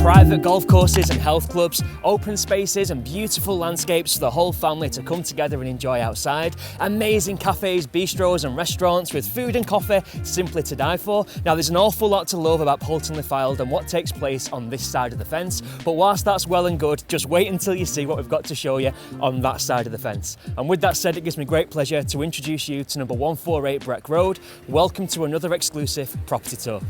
Private golf courses and health clubs, open spaces and beautiful landscapes for the whole family to come together and enjoy outside. Amazing cafes, bistros and restaurants with food and coffee simply to die for. Now there's an awful lot to love about Poulton-le-Fylde and what takes place on this side of the fence, but whilst that's well and good, just wait until you see what we've got to show you on that side of the fence. And with that said, it gives me great pleasure to introduce you to number 148 Breck Road. Welcome to another exclusive property tour.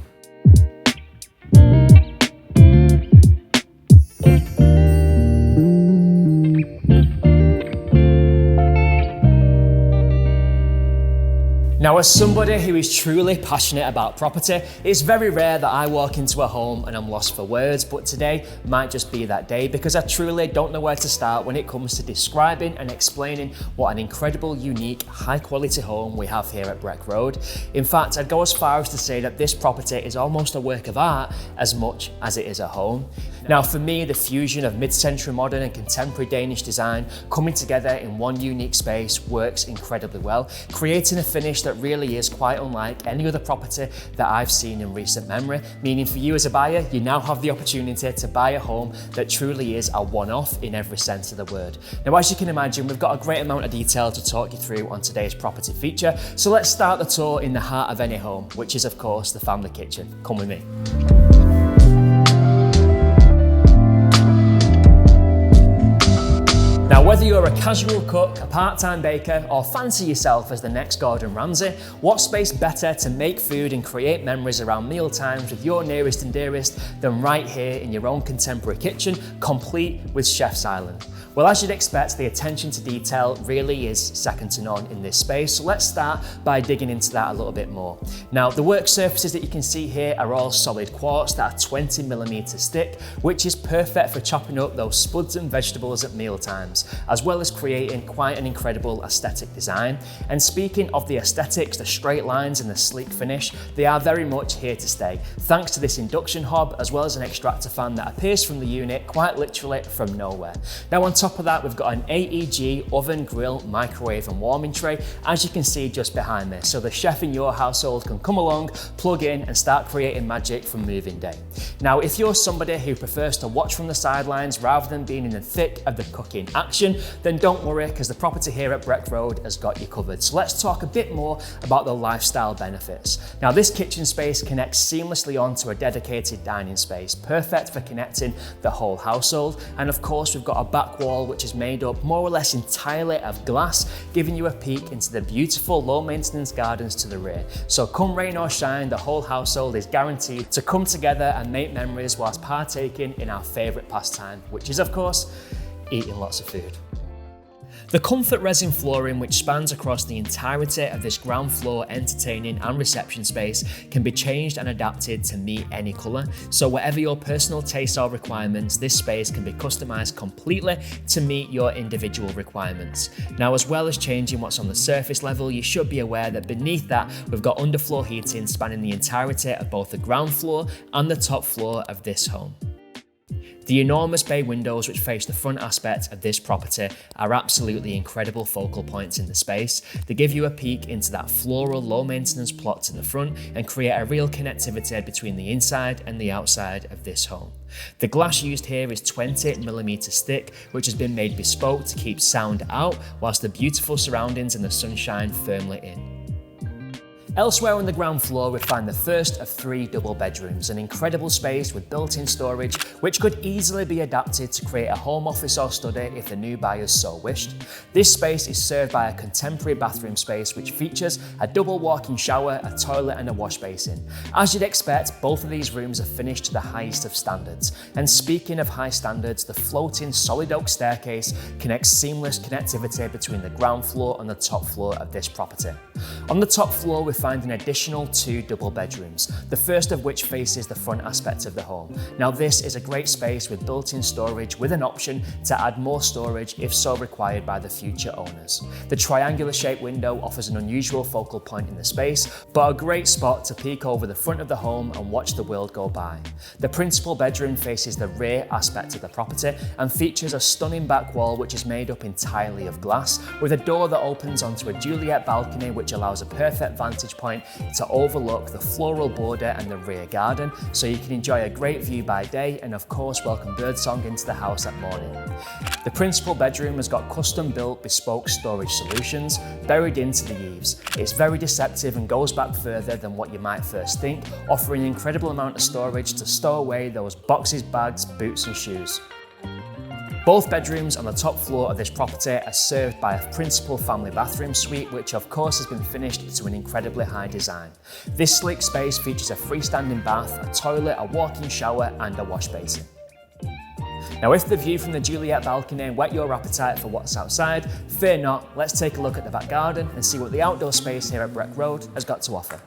Now, as somebody who is truly passionate about property, it's very rare that I walk into a home and I'm lost for words, but today might just be that day because I truly don't know where to start when it comes to describing and explaining what an incredible, unique, high quality home we have here at Breck Road. In fact, I'd go as far as to say that this property is almost a work of art as much as it is a home. Now, for me, the fusion of mid-century modern and contemporary Danish design coming together in one unique space works incredibly well, creating a finish that really is quite unlike any other property that I've seen in recent memory, meaning for you as a buyer, you now have the opportunity to buy a home that truly is a one-off in every sense of the word. Now, as you can imagine, we've got a great amount of detail to talk you through on today's property feature, so let's start the tour in the heart of any home, which is of course the family kitchen. Come with me. Now, whether you're a casual cook, a part-time baker, or fancy yourself as the next Gordon Ramsay, what space better to make food and create memories around meal times with your nearest and dearest than right here in your own contemporary kitchen, complete with Chef's Island? Well, as you'd expect, the attention to detail really is second to none in this space, so let's start by digging into that a little bit more. Now, the work surfaces that you can see here are all solid quartz that are 20mm thick, which is perfect for chopping up those spuds and vegetables at meal times, as well as creating quite an incredible aesthetic design. And speaking of the aesthetics, the straight lines and the sleek finish, they are very much here to stay, thanks to this induction hob, as well as an extractor fan that appears from the unit quite literally from nowhere. Now, on top of that, we've got an AEG oven, grill, microwave and warming tray, as you can see just behind me, so the chef in your household can come along, plug in and start creating magic from moving day. Now, if you're somebody who prefers to watch from the sidelines rather than being in the thick of the cooking action, then don't worry, because the property here at Breck Road has got you covered. So let's talk a bit more about the lifestyle benefits. Now, this kitchen space connects seamlessly onto a dedicated dining space, perfect for connecting the whole household. And of course, we've got a back wall which is made up more or less entirely of glass, giving you a peek into the beautiful low maintenance gardens to the rear. So come rain or shine, the whole household is guaranteed to come together and make memories whilst partaking in our favourite pastime, which is of course eating lots of food. The comfort resin flooring, which spans across the entirety of this ground floor entertaining and reception space, can be changed and adapted to meet any colour. So whatever your personal tastes or requirements, this space can be customised completely to meet your individual requirements. Now, as well as changing what's on the surface level, you should be aware that beneath that, we've got underfloor heating spanning the entirety of both the ground floor and the top floor of this home. The enormous bay windows which face the front aspect of this property are absolutely incredible focal points in the space. They give you a peek into that floral, low maintenance plot to the front and create a real connectivity between the inside and the outside of this home. The glass used here is 20mm thick, which has been made bespoke to keep sound out, whilst the beautiful surroundings and the sunshine firmly in. Elsewhere on the ground floor, we find the first of 3 double bedrooms, an incredible space with built-in storage, which could easily be adapted to create a home office or study if the new buyers so wished. This space is served by a contemporary bathroom space, which features a double walk-in shower, a toilet and a wash basin. As you'd expect, both of these rooms are finished to the highest of standards. And speaking of high standards, the floating solid oak staircase connects seamless connectivity between the ground floor and the top floor of this property. On the top floor, we find an additional 2 double bedrooms, the first of which faces the front aspect of the home. Now, this is a great space with built-in storage with an option to add more storage if so required by the future owners. The triangular shaped window offers an unusual focal point in the space, but a great spot to peek over the front of the home and watch the world go by. The principal bedroom faces the rear aspect of the property and features a stunning back wall which is made up entirely of glass, with a door that opens onto a Juliet balcony which allows a perfect vantage vantage point to overlook the floral border and the rear garden, so you can enjoy a great view by day and of course welcome birdsong into the house at morning. The principal bedroom has got custom built bespoke storage solutions buried into the eaves. It's very deceptive and goes back further than what you might first think, offering an incredible amount of storage to stow away those boxes, bags, boots and shoes. Both bedrooms on the top floor of this property are served by a principal family bathroom suite, which of course has been finished to an incredibly high design. This sleek space features a freestanding bath, a toilet, a walk-in shower and a wash basin. Now, if the view from the Juliet balcony whet your appetite for what's outside, fear not, let's take a look at the back garden and see what the outdoor space here at Breck Road has got to offer.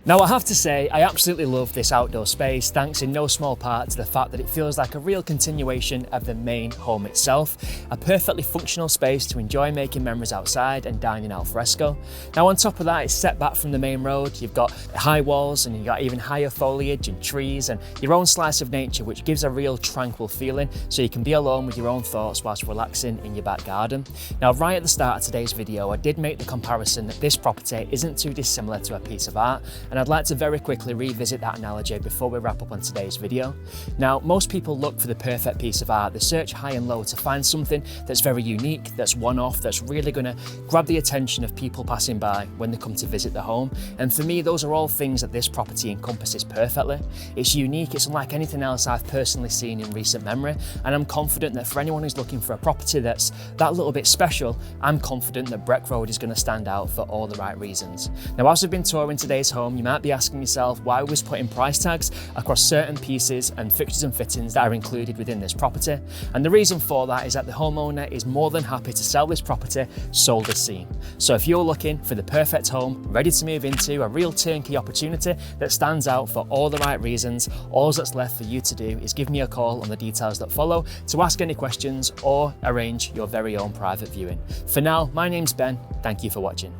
Now, I have to say, I absolutely love this outdoor space, thanks in no small part to the fact that it feels like a real continuation of the main home itself. A perfectly functional space to enjoy making memories outside and dining al fresco. Now, on top of that, it's set back from the main road. You've got high walls and you've got even higher foliage and trees and your own slice of nature, which gives a real tranquil feeling, so you can be alone with your own thoughts whilst relaxing in your back garden. Now, right at the start of today's video, I did make the comparison that this property isn't too dissimilar to a piece of art, and I'd like to very quickly revisit that analogy before we wrap up on today's video. Now, most people look for the perfect piece of art. They search high and low to find something that's very unique, that's one-off, that's really going to grab the attention of people passing by when they come to visit the home. And for me, those are all things that this property encompasses perfectly. It's unique, it's unlike anything else I've personally seen in recent memory, and I'm confident that for anyone who's looking for a property that's that little bit special, I'm confident that Breck Road is going to stand out for all the right reasons. Now, as we've been touring today's home, you might be asking yourself why we was putting price tags across certain pieces and fixtures and fittings that are included within this property. And the reason for that is that the homeowner is more than happy to sell this property sold as seen. So if you're looking for the perfect home, ready to move into a real turnkey opportunity that stands out for all the right reasons, all that's left for you to do is give me a call on the details that follow to ask any questions or arrange your very own private viewing. For now, my name's Ben. Thank you for watching.